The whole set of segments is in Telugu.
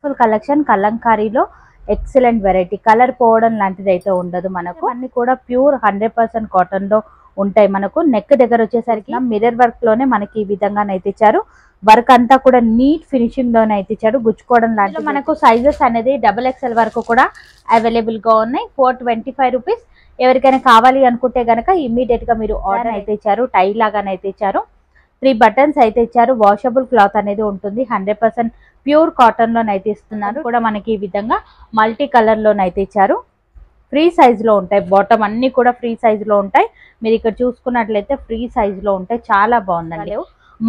ఫుల్ కలెక్షన్ కలంకారీలో ఎక్సలెంట్ వెరైటీ. కలర్ పోవడం లాంటిది అయితే ఉండదు మనకు. అన్ని కూడా ప్యూర్ 100% కాటన్ లో ఉంటాయి. మనకు నెక్ దగ్గర వచ్చేసరికి మిర్రర్ వర్క్ లోనే మనకి ఈ విధంగా అయితే ఇచ్చారు. వర్క్ అంతా కూడా నీట్ ఫినిషింగ్ లోనే అయితే ఇచ్చారు. గుచ్చుకోవడం లాంటిది. మనకు సైజెస్ అనేది XXL వరకు కూడా అవైలబుల్ గా ఉన్నాయి. 425 రూపీస్. ఎవరికైనా కావాలి అనుకుంటే గనక ఇమ్మీడియట్ గా మీరు ఆర్డర్ అయితే ఇచ్చారు. టై లాగానైతే ఇచ్చారు. 3 బటన్స్ అయితే ఇచ్చారు. వాషబుల్ క్లాత్ అనేది ఉంటుంది. 100% ప్యూర్ కాటన్ లోనైతే ఇస్తున్నారు. కూడా మనకి ఈ విధంగా మల్టీ కలర్ లోనైతే ఇచ్చారు. ఫ్రీ సైజ్ లో ఉంటాయి. బాటమ్ అన్ని కూడా ఫ్రీ సైజ్ లో ఉంటాయి. మీరు ఇక్కడ చూసుకున్నట్లయితే ఫ్రీ సైజ్ లో ఉంటాయి. చాలా బాగుందండి.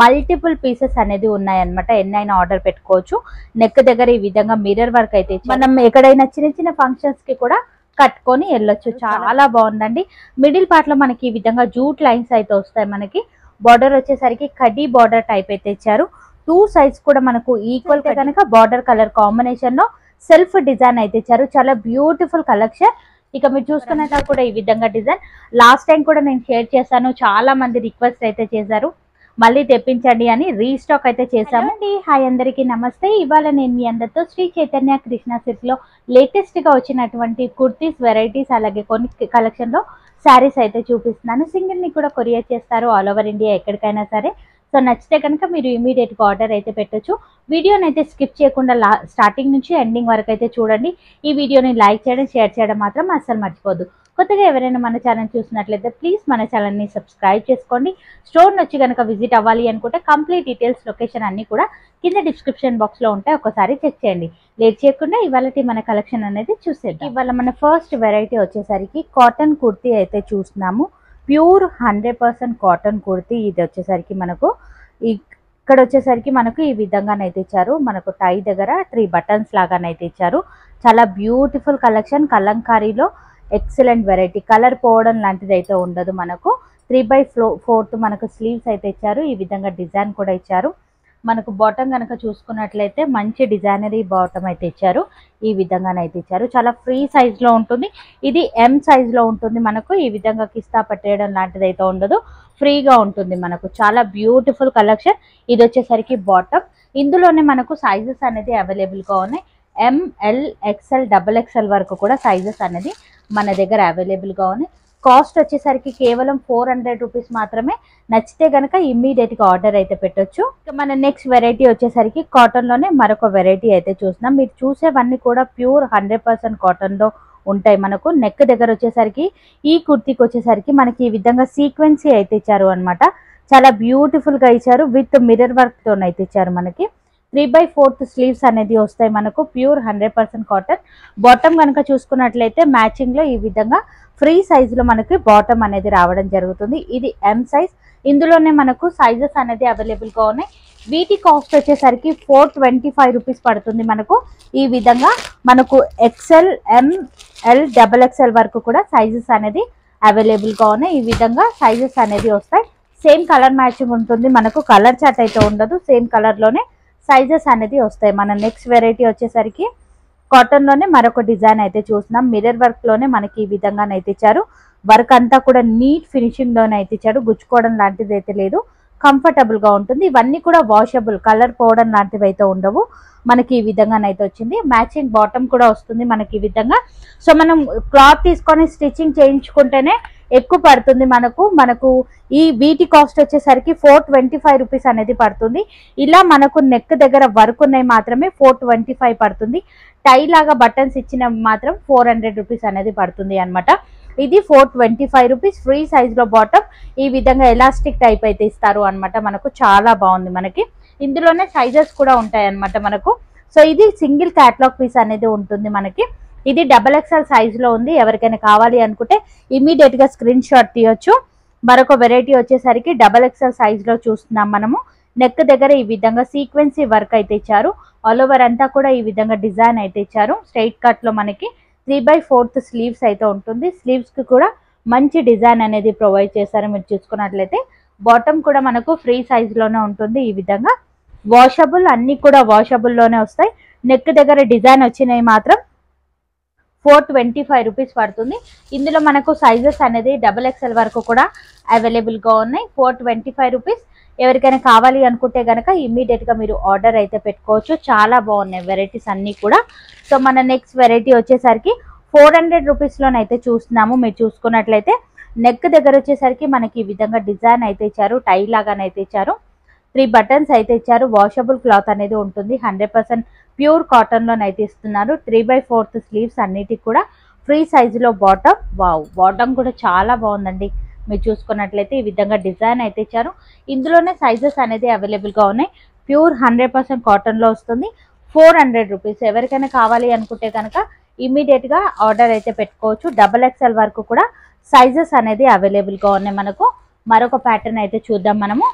మల్టిపుల్ పీసెస్ అనేది ఉన్నాయన్నమాట. ఎన్నైనా ఆర్డర్ పెట్టుకోవచ్చు. నెక్ దగ్గర ఈ విధంగా మిర్రర్ వర్క్ అయితే మనం ఎక్కడైనా చిన్న చిన్న ఫంక్షన్స్ కి కూడా కట్టుకొని వెళ్ళొచ్చు. చాలా బాగుందండి. మిడిల్ పార్ట్ లో మనకి ఈ విధంగా జూట్ లైన్స్ అయితే వస్తాయి. మనకి బార్డర్ వచ్చేసరికి కడ్డీ బార్డర్ టైప్ అయితే ఇచ్చారు. 2 సైడ్స్ కూడా మనకు ఈక్వల్ గా కనుక బార్డర్ కలర్ కాంబినేషన్ లో సెల్ఫ్ డిజైన్ అయితే ఇచ్చారు. చాలా బ్యూటిఫుల్ కలెక్షన్. ఇక మీరు చూసుకున్నట్టు కూడా ఈ విధంగా డిజైన్ లాస్ట్ టైం కూడా నేను షేర్ చేశాను. చాలా మంది రిక్వెస్ట్ అయితే చేశారు మళ్ళీ తెప్పించండి అని. రీస్టాక్ అయితే చేశామండి. హాయ్ అందరికీ నమస్తే. ఇవాళ నేను మీ అందరితో శ్రీ చైతన్య కృష్ణ సిల్క్ లో లేటెస్ట్ గా వచ్చినటువంటి కుర్తీస్ వెరైటీస్ అలాగే కొన్ని కలెక్షన్ లో శారీస్ అయితే చూపిస్తున్నాను. సింగిల్ ని కూడా కొరియర్ చేస్తారు ఆల్ ఓవర్ ఇండియా ఎక్కడికైనా సరే. సో నచ్చితే కనుక మీరు ఇమీడియట్ గా ఆర్డర్ అయితే పెట్టొచ్చు. వీడియోని అయితే స్కిప్ చేయకుండా స్టార్టింగ్ నుంచి ఎండింగ్ వరకు అయితే చూడండి. ఈ వీడియోని లైక్ చేయడం షేర్ చేయడం మాత్రం అస్సలు మర్చిపోద్దు. కొత్తగా ఎవరైనా మన ఛానల్ చూసినట్లయితే ప్లీజ్ మన ఛానల్ ని సబ్స్క్రైబ్ చేసుకోండి. స్టోర్ నుంచి కనుక విజిట్ అవ్వాలి అనుకుంటే కంప్లీట్ డీటెయిల్స్ లొకేషన్ అన్ని కూడా కింద డిస్క్రిప్షన్ బాక్స్ లో ఉంటాయి. ఒకసారి చెక్ చేయండి. లేట్ చేయకుండా ఇవాళ మన కలెక్షన్ అనేది చూసేద్దాం. ఇవాళ మన ఫస్ట్ వెరైటీ వచ్చేసరికి కాటన్ కుర్తీ అయితే చూస్తున్నాము. Pure 100% cotton kurti. ఇది వచ్చేసరికి మనకు ఇక్కడ వచ్చేసరికి మనకు ఈ విధంగానైతే ఇచ్చారు. మనకు టై దగ్గర 3 బటన్స్ లాగానైతే ఇచ్చారు. చాలా బ్యూటిఫుల్ కలెక్షన్ కలంకారీలో ఎక్సలెంట్ వెరైటీ. కలర్ పోవడం లాంటిది అయితే ఉండదు. మనకు 3/4 మనకు స్లీవ్స్ అయితే ఇచ్చారు. ఈ విధంగా డిజైన్ కూడా ఇచ్చారు. మనకు బాటమ్ కనుక చూసుకున్నట్లయితే మంచి డిజైనరీ బాటమ్ అయితే ఇచ్చారు. ఈ విధంగానైతే ఇచ్చారు. చాలా ఫ్రీ సైజ్ లో ఉంటుంది. ఇది M సైజ్ లో ఉంటుంది. మనకు ఈ విధంగా కిస్తా పట్టేయడం లాంటిది అయితే ఉండదు. ఫ్రీగా ఉంటుంది. మనకు చాలా బ్యూటిఫుల్ కలెక్షన్. ఇది వచ్చేసరికి బాటమ్. ఇందులోనే మనకు సైజెస్ అనేది అవైలబుల్ గా ఉన్నాయి. ML XL XXL వరకు కూడా సైజెస్ అనేది మన దగ్గర అవైలబుల్ గా ఉన్నాయి. కాస్ట్ వచ్చేసరికి కేవలం 400 రూపీస్ మాత్రమే. నచ్చితే గనక ఇమ్మీడియట్ గా ఆర్డర్ అయితే పెట్టొచ్చు. మన నెక్స్ట్ వెరైటీ వచ్చేసరికి కాటన్ లోనే మరొక వెరైటీ అయితే చూస్తున్నాం. మీరు చూసేవన్నీ కూడా ప్యూర్ 100% కాటన్ లో ఉంటాయి. మనకు నెక్ దగ్గర వచ్చేసరికి ఈ కుర్తీకి వచ్చేసరికి మనకి ఈ విధంగా సీక్వెన్సీ అయితే ఇచ్చారు అనమాట. చాలా బ్యూటిఫుల్ గా ఇచ్చారు. విత్ మిర్రర్ వర్క్ తో అయితే ఇచ్చారు. మనకి 3/4 స్లీవ్స్ అనేది వస్తాయి. మనకు ప్యూర్ 100% కాటన్. బాటమ్ కనుక చూసుకున్నట్లయితే మ్యాచింగ్ లో ఈ విధంగా ఫ్రీ సైజ్ లో మనకి బాటమ్ అనేది రావడం జరుగుతుంది. ఇది M సైజ్. ఇందులోనే మనకు సైజెస్ అనేది అవైలబుల్ గా ఉన్నాయి. వీటి కాస్ట్ వచ్చేసరికి 425 రూపీస్ పడుతుంది. మనకు ఈ విధంగా మనకు XL ML XXL వరకు కూడా సైజెస్ అనేది అవైలబుల్ గా ఉన్నాయి. ఈ విధంగా సైజెస్ అనేది వస్తాయి. సేమ్ కలర్ మ్యాచింగ్ ఉంటుంది. మనకు కలర్ చార్ట్ అయితే ఉండదు. సేమ్ కలర్ లోనే సైజెస్ అనేది వస్తాయి. మన నెక్స్ట్ వెరైటీ వచ్చేసరికి కాటన్ లోనే మరొక డిజైన్ అయితే చూస్తున్నాం. మిర్రర్ వర్క్ లోనే మనకి ఈ విధంగానైతే ఇచ్చారు. వర్క్ అంతా కూడా నీట్ ఫినిషింగ్ లోనే అయితే ఇచ్చారు. గుచ్చుకోవడం లాంటిది అయితే లేదు. కంఫర్టబుల్ గా ఉంటుంది. ఇవన్నీ కూడా వాషబుల్. కలర్ పోవడం లాంటివి అయితే ఉండవు. మనకి ఈ విధంగానైతే వచ్చింది. మ్యాచింగ్ బాటమ్ కూడా వస్తుంది మనకి ఈ విధంగా. సో మనం క్లాత్ తీసుకొని స్టిచ్చింగ్ చేయించుకుంటేనే ఎక్కువ పడుతుంది. మనకు ఈ వీటి కాస్ట్ వచ్చేసరికి 425 రూపీస్ అనేది పడుతుంది. ఇలా మనకు నెక్ దగ్గర వర్క్ ఉన్నాయి మాత్రమే 425 పడుతుంది. టై లాగా బటన్స్ ఇచ్చిన మాత్రం 400 రూపీస్ అనేది పడుతుంది అనమాట. ఇది 425 రూపీస్. ఫ్రీ సైజ్ లో బాటమ్. ఈ విధంగా ఎలాస్టిక్ టైప్ అయితే ఇస్తారు అనమాట. మనకు చాలా బాగుంది. మనకి ఇందులోనే సైజెస్ కూడా ఉంటాయి అనమాట మనకు. సో ఇది సింగిల్ క్యాటలాగ్ పీస్ అనేది ఉంటుంది మనకి. ఇది XXL సైజ్ లో ఉంది. ఎవరికైనా కావాలి అనుకుంటే ఇమీడియట్ గా స్క్రీన్ షాట్ తీయొచ్చు. మరొక వెరైటీ వచ్చేసరికి XXL సైజ్ లో చూస్తున్నాం మనము. నెక్ దగ్గర ఈ విధంగా సీక్వెన్సీ వర్క్ అయితే ఇచ్చారు. ఆల్ ఓవర్ అంతా కూడా ఈ విధంగా డిజైన్ అయితే ఇచ్చారు. స్ట్రైట్ కట్ లో మనకి 3/4 స్లీవ్స్ అయితే ఉంటుంది. స్లీవ్స్ కి కూడా మంచి డిజైన్ అనేది ప్రొవైడ్ చేశారు. మీరు చూసుకున్నట్లయితే బాటమ్ కూడా మనకు ఫ్రీ సైజ్ లోనే ఉంటుంది. ఈ విధంగా వాషబుల్. అన్ని కూడా వాషబుల్ లోనే వస్తాయి. నెక్ దగ్గర డిజైన్ వచ్చినాయి మాత్రం 425 రూపీస్ పడుతుంది. ఇందులో మనకు సైజెస్ అనేది XXL వరకు కూడా అవైలబుల్ గా ఉన్నాయి. 425 రూపీస్. ఎవరికైనా కావాలి అనుకుంటే కనుక ఇమ్మీడియట్ గా మీరు ఆర్డర్ అయితే పెట్టుకోవచ్చు. చాలా బాగున్నాయి వెరైటీస్ అన్ని కూడా. సో మన నెక్స్ట్ వెరైటీ వచ్చేసరికి 400 రూపీస్ లోనైతే చూస్తున్నాము. మీరు చూసుకున్నట్లయితే నెక్ దగ్గర వచ్చేసరికి మనకి ఈ విధంగా డిజైన్ అయితే ఇచ్చారు, టై లాగానైతే ఇచ్చారు, 3 బటన్స్ అయితే ఇచ్చారు. వాషబుల్ క్లాత్ అనేది ఉంటుంది, 100% ప్యూర్ కాటన్ లోనైతే ఇస్తున్నారు. 3/4 స్లీవ్స్ అన్నిటికి కూడా ఫ్రీ సైజులో బాటమ్. వావ్, బాటమ్ కూడా చాలా బాగుందండి. మీరు చూసుకున్నట్లయితే ఈ విధంగా డిజైన్ అయితే ఇచ్చారు. ఇందులోనే సైజెస్ అనేది అవైలబుల్గా ఉన్నాయి. ప్యూర్ 100% కాటన్లో వస్తుంది. 400 రూపీస్. ఎవరికైనా కావాలి అనుకుంటే కనుక ఇమీడియట్గా ఆర్డర్ అయితే పెట్టుకోవచ్చు. XXL వరకు కూడా సైజెస్ అనేది అవైలబుల్గా ఉన్నాయి. మనకు మరొక ప్యాటర్న్ అయితే చూద్దాం మనము.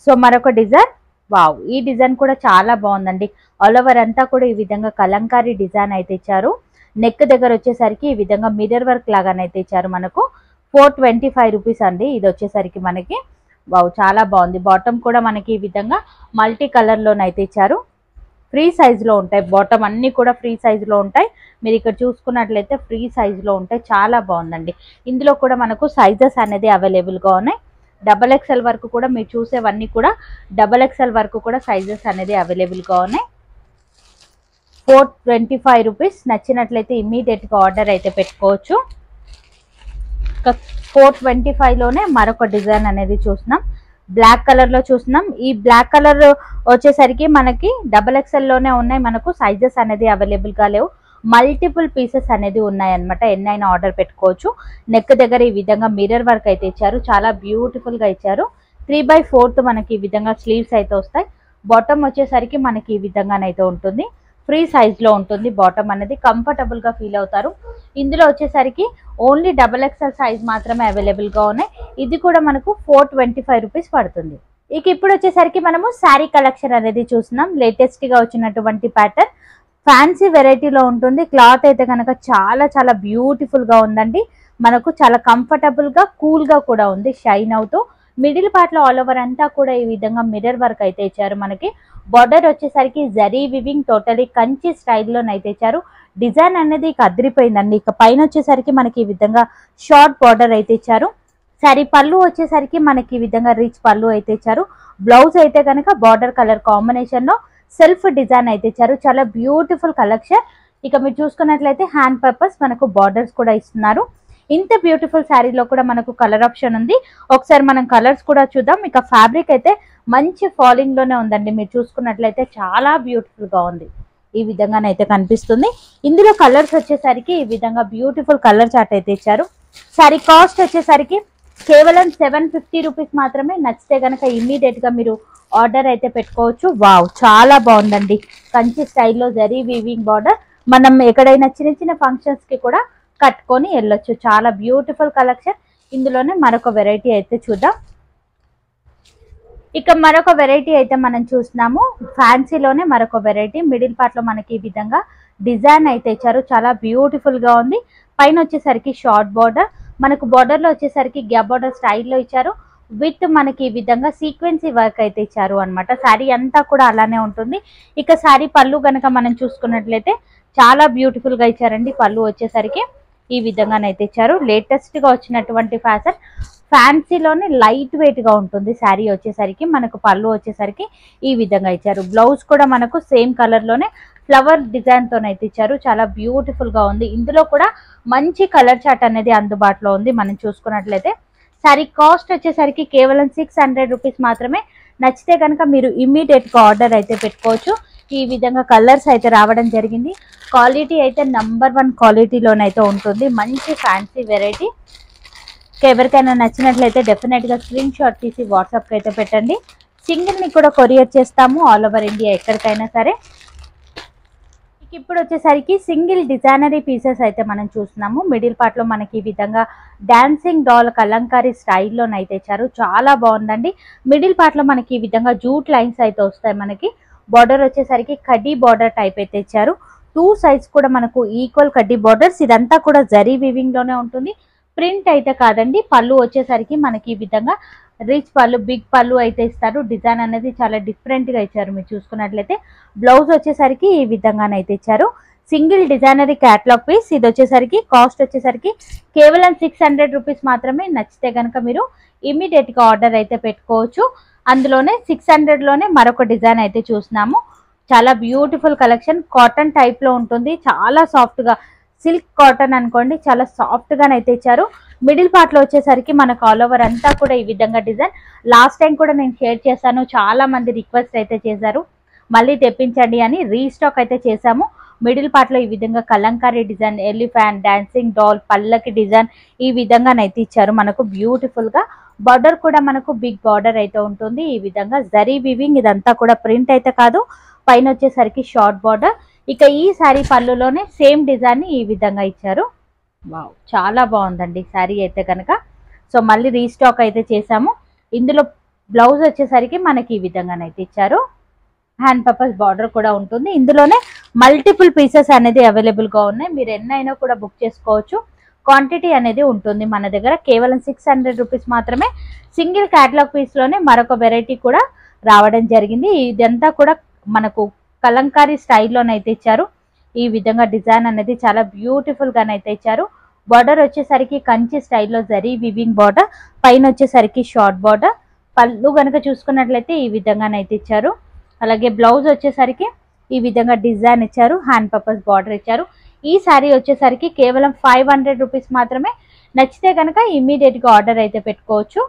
సో మరొక డిజైన్. వావ్, ఈ డిజైన్ కూడా చాలా బాగుందండి. ఆల్ ఓవర్ అంతా కూడా ఈ విధంగా కలంకారీ డిజైన్ అయితే ఇచ్చారు. నెక్ దగ్గర వచ్చేసరికి ఈ విధంగా మిర్రర్ వర్క్ లాగానైతే ఇచ్చారు. మనకు 425 రూపీస్ అండి ఇది వచ్చేసరికి మనకి. వావ్, చాలా బాగుంది. బాటమ్ కూడా మనకి ఈ విధంగా మల్టీ కలర్లోనైతే ఇచ్చారు. ఫ్రీ సైజులో ఉంటాయి. బాటమ్ అన్నీ కూడా ఫ్రీ సైజులో ఉంటాయి. మీరు ఇక్కడ చూసుకున్నట్లయితే ఫ్రీ సైజులో ఉంటాయి. చాలా బాగుందండి. ఇందులో కూడా మనకు సైజెస్ అనేది అవైలబుల్గా ఉన్నాయి. XXL వరకు కూడా మీరు చూసేవన్నీ కూడా XXL వరకు కూడా సైజెస్ అనేది అవైలబుల్గా ఉన్నాయి. 425 రూపీస్. నచ్చినట్లయితే ఇమ్మీడియట్గా ఆర్డర్ అయితే పెట్టుకోవచ్చు. 425లోనే మరొక డిజైన్ అనేది చూస్తున్నాం. బ్లాక్ కలర్లో చూస్తున్నాం. ఈ బ్లాక్ కలర్ వచ్చేసరికి మనకి XXLలోనే ఉన్నాయి. మనకు సైజెస్ అనేది అవైలబుల్గా లేవు. మల్టిపుల్ పీసెస్ అనేది ఉన్నాయన్నమాట. ఎన్నైనా ఆర్డర్ పెట్టుకోవచ్చు. నెక్ దగ్గర ఈ విధంగా మిర్రర్ వర్క్ అయితే ఇచ్చారు. చాలా బ్యూటిఫుల్గా ఇచ్చారు. 3/4 మనకి ఈ విధంగా స్లీవ్స్ అయితే వస్తాయి. బాటమ్ వచ్చేసరికి మనకి ఈ విధంగానైతే ఉంటుంది. ఫ్రీ సైజ్లో ఉంటుంది. బాటమ్ అనేది కంఫర్టబుల్గా ఫీల్ అవుతారు. ఇందులో వచ్చేసరికి ఓన్లీ XXL సైజ్ మాత్రమే అవైలబుల్గా ఉన్నాయి. ఇది కూడా మనకు 425 రూపీస్ పడుతుంది. ఇక ఇప్పుడు వచ్చేసరికి మనము శారీ కలెక్షన్ అనేది చూస్తున్నాం. లేటెస్ట్గా వచ్చినటువంటి ప్యాటర్న్ ఫ్యాన్సీ వెరైటీలో ఉంటుంది. క్లాత్ అయితే కనుక చాలా చాలా బ్యూటిఫుల్గా ఉందండి. మనకు చాలా కంఫర్టబుల్గా కూల్గా కూడా ఉంది. షైన్ అవుతూ మిడిల్ పార్ట్లో ఆల్ ఓవర్ అంతా కూడా ఈ విధంగా మిర్రర్ వర్క్ అయితే ఇచ్చారు. మనకి బార్డర్ వచ్చేసరికి జరీ వివింగ్ టోటలీ కంచి స్టైల్లోనైతే ఇచ్చారు. డిజైన్ అనేది ఇక అదిరిపోయిందండి. ఇక పైన వచ్చేసరికి మనకి ఈ విధంగా షార్ట్ బార్డర్ అయితే ఇచ్చారు. సారీ పళ్ళు వచ్చేసరికి మనకి ఈ విధంగా రిచ్ పళ్ళు అయితే ఇచ్చారు. బ్లౌజ్ అయితే కనుక బార్డర్ కలర్ కాంబినేషన్లో సెల్ఫ్ డిజైన్ అయితే ఇచ్చారు. చాలా బ్యూటిఫుల్ కలెక్షన్. ఇక మీరు చూసుకున్నట్లయితే హ్యాండ్ పర్పస్ మనకు బార్డర్స్ కూడా ఇస్తున్నారు. ఇంత బ్యూటిఫుల్ శారీలో కూడా మనకు కలర్ ఆప్షన్ ఉంది. ఒకసారి మనం కలర్స్ కూడా చూద్దాం. ఇక ఫ్యాబ్రిక్ అయితే మంచి ఫాలింగ్ లోనే ఉందండి. మీరు చూసుకున్నట్లయితే చాలా బ్యూటిఫుల్ గా ఉంది. ఈ విధంగానైతే కనిపిస్తుంది. ఇందులో కలర్స్ వచ్చేసరికి ఈ విధంగా బ్యూటిఫుల్ కలర్ చార్ట్ అయితే ఇచ్చారు. శారీ కాస్ట్ వచ్చేసరికి కేవలం 750 రూపీస్ మాత్రమే. నచ్చితే కనుక ఇమ్మీడియట్ గా మీరు ఆర్డర్ అయితే పెట్టుకోవచ్చు. వావ్, చాలా బాగుందండి. కంచి స్టైల్లో జరీ వీవింగ్ బార్డర్. మనం ఎక్కడైనా చిన్న చిన్న ఫంక్షన్స్ కి కూడా కట్టుకొని వెళ్ళొచ్చు. చాలా బ్యూటిఫుల్ కలెక్షన్. ఇందులోనే మరొక వెరైటీ అయితే చూద్దాం. ఇక మరొక వెరైటీ అయితే మనం చూస్తున్నాము. ఫ్యాన్సీలోనే మరొక వెరైటీ. మిడిల్ పార్ట్ లో మనకి ఈ విధంగా డిజైన్ అయితే ఇచ్చారు. చాలా బ్యూటిఫుల్ గా ఉంది. పైన వచ్చేసరికి షార్ట్ బార్డర్, మనకు బార్డర్ లో వచ్చేసరికి గ్యాప్ బార్డర్ స్టైల్లో ఇచ్చారు. విత్ మనకి ఈ విధంగా సీక్వెన్సీ వర్క్ అయితే ఇచ్చారు అనమాట. శారీ అంతా కూడా అలానే ఉంటుంది. ఇక శారీ పళ్ళు గనక మనం చూసుకున్నట్లయితే చాలా బ్యూటిఫుల్ గా ఇచ్చారండి. పళ్ళు వచ్చేసరికి ఈ విధంగానైతే ఇచ్చారు. లేటెస్ట్ గా వచ్చినటువంటి ఫ్యాషన్. ఫ్యాన్సీలోనే లైట్ వెయిట్ గా ఉంటుంది శారీ వచ్చేసరికి. మనకు పళ్ళు వచ్చేసరికి ఈ విధంగా ఇచ్చారు. బ్లౌజ్ కూడా మనకు సేమ్ కలర్ లోనే ఫ్లవర్ డిజైన్ తోనైతే ఇచ్చారు. చాలా బ్యూటిఫుల్ గా ఉంది. ఇందులో కూడా మంచి కలర్ చార్ట్ అనేది అందుబాటులో ఉంది. మనం చూసుకున్నట్లయితే శారీ కాస్ట్ వచ్చేసరికి కేవలం 600 రూపీస్ మాత్రమే. నచ్చితే కనుక మీరు ఇమ్మీడియట్ గా ఆర్డర్ అయితే పెట్టుకోవచ్చు. ఈ విధంగా కలర్స్ అయితే రావడం జరిగింది. క్వాలిటీ అయితే నంబర్ 1 క్వాలిటీలోనైతే ఉంటుంది. మంచి ఫ్యాన్సీ వెరైటీ. ఎవరికైనా నచ్చినట్లయితే డెఫినెట్ గా స్క్రీన్ షాట్ తీసి వాట్సాప్ కి అయితే పెట్టండి. సింగిల్ ని కూడా కొరియర్ చేస్తాము ఆల్ ఓవర్ ఇండియా ఎక్కడికైనా సరే. ఇప్పుడు వచ్చేసరికి సింగిల్ డిజైనరీ పీసెస్ అయితే మనం చూస్తున్నాము. మిడిల్ పార్ట్ లో మనకి ఈ విధంగా డాన్సింగ్ డాల్ కలంకారీ స్టైల్లోనైతే ఇచ్చారు. చాలా బాగుందండి. మిడిల్ పార్ట్ లో మనకి ఈ విధంగా జూట్ లైన్స్ అయితే వస్తాయి. మనకి బార్డర్ వచ్చేసరికి కడ్డీ బార్డర్ టైప్ అయితే ఇచ్చారు. 2 సైడ్స్ కూడా మనకు ఈక్వల్ కడ్డీ బార్డర్స్. ఇదంతా కూడా జరీ వీవింగ్ లోనే ఉంటుంది. ప్రింట్ అయితే కాదండి. పళ్ళు వచ్చేసరికి మనకి ఈ విధంగా రిచ్ పళ్ళు, బిగ్ పళ్ళు అయితే ఇస్తారు. డిజైన్ అనేది చాలా డిఫరెంట్ గా ఇచ్చారు. మీరు చూసుకున్నట్లయితే బ్లౌజ్ వచ్చేసరికి ఈ విధంగానైతే ఇచ్చారు. Single designer catalogue piece. ఇది వచ్చేసరికి కాస్ట్ వచ్చేసరికి కేవలం 600 రూపీస్ మాత్రమే. నచ్చితే కనుక మీరు ఇమీడియట్ గా ఆర్డర్ అయితే పెట్టుకోవచ్చు. అందులోనే 600 లోనే మరొక డిజైన్ అయితే చూస్తున్నాము. చాలా బ్యూటిఫుల్ కలెక్షన్, కాటన్ టైప్ లో ఉంటుంది, చాలా సాఫ్ట్ గా, సిల్క్ కాటన్ అనుకోండి, చాలా సాఫ్ట్ గానైతే ఇచ్చారు. మిడిల్ పార్ట్ లో వచ్చేసరికి మనకు ఆల్ ఓవర్ అంతా కూడా ఈ విధంగా డిజైన్. లాస్ట్ టైం కూడా నేను షేర్ చేశాను, చాలా మంది రిక్వెస్ట్ అయితే చేశారు మళ్ళీ తెప్పించండి అని. రీస్టాక్ అయితే చేశాము. మిడిల్ పార్ట్ లో ఈ విధంగా Kalamkari design, elephant, dancing doll, పల్లకి డిజైన్ ఈ విధంగానైతే ఇచ్చారు మనకు బ్యూటిఫుల్ గా. బార్డర్ కూడా మనకు బిగ్ బార్డర్ అయితే ఉంటుంది. ఈ విధంగా జరీ వీవింగ్, ఇదంతా కూడా ప్రింట్ అయితే కాదు. పైన వచ్చేసరికి షార్ట్ బార్డర్. ఇక ఈ శారీ పళ్ళులోనే సేమ్ డిజైన్ ని ఈ విధంగా ఇచ్చారు. వావ్, చాలా బాగుందండి శారీ అయితే కనుక. సో మళ్ళీ రీస్టాక్ అయితే చేసాము. ఇందులో బ్లౌజ్ వచ్చేసరికి మనకి ఈ విధంగానైతే ఇచ్చారు. హ్యాండ్ పర్పస్ బార్డర్ కూడా ఉంటుంది. ఇందులోనే మల్టిపుల్ పీసెస్ అనేది అవైలబుల్ గా ఉన్నాయి. మీరు ఎన్నైనా కూడా బుక్ చేసుకోవచ్చు. క్వాంటిటీ అనేది ఉంటుంది మన దగ్గర. కేవలం 600 రూపీస్ మాత్రమే. సింగిల్ క్యాటలాగ్ పీస్ లోనే మరొక వెరైటీ కూడా రావడం జరిగింది. ఇదంతా కూడా మనకు కలంకారీ స్టైల్లోనైతే ఇచ్చారు. ఈ విధంగా డిజైన్ అనేది చాలా బ్యూటిఫుల్ గానైతే ఇచ్చారు. బార్డర్ వచ్చేసరికి కంచి స్టైల్లో జరీ వివింగ్ బార్డర్, పైన వచ్చేసరికి షార్ట్ బార్డర్. పళ్ళు కనుక చూసుకున్నట్లయితే ఈ విధంగానైతే ఇచ్చారు. అలాగే బ్లౌజ్ వచ్చేసరికి ఈ విధంగా డిజైన్ ఇచ్చారు, హ్యాండ్ పర్పస్ బార్డర్ ఇచ్చారు. ఈ శారీ వచ్చేసరికి కేవలం 500 రూపీస్ మాత్రమే. నచ్చితే కనుక ఇమీడియట్ గా ఆర్డర్ అయితే పెట్టుకోవచ్చు.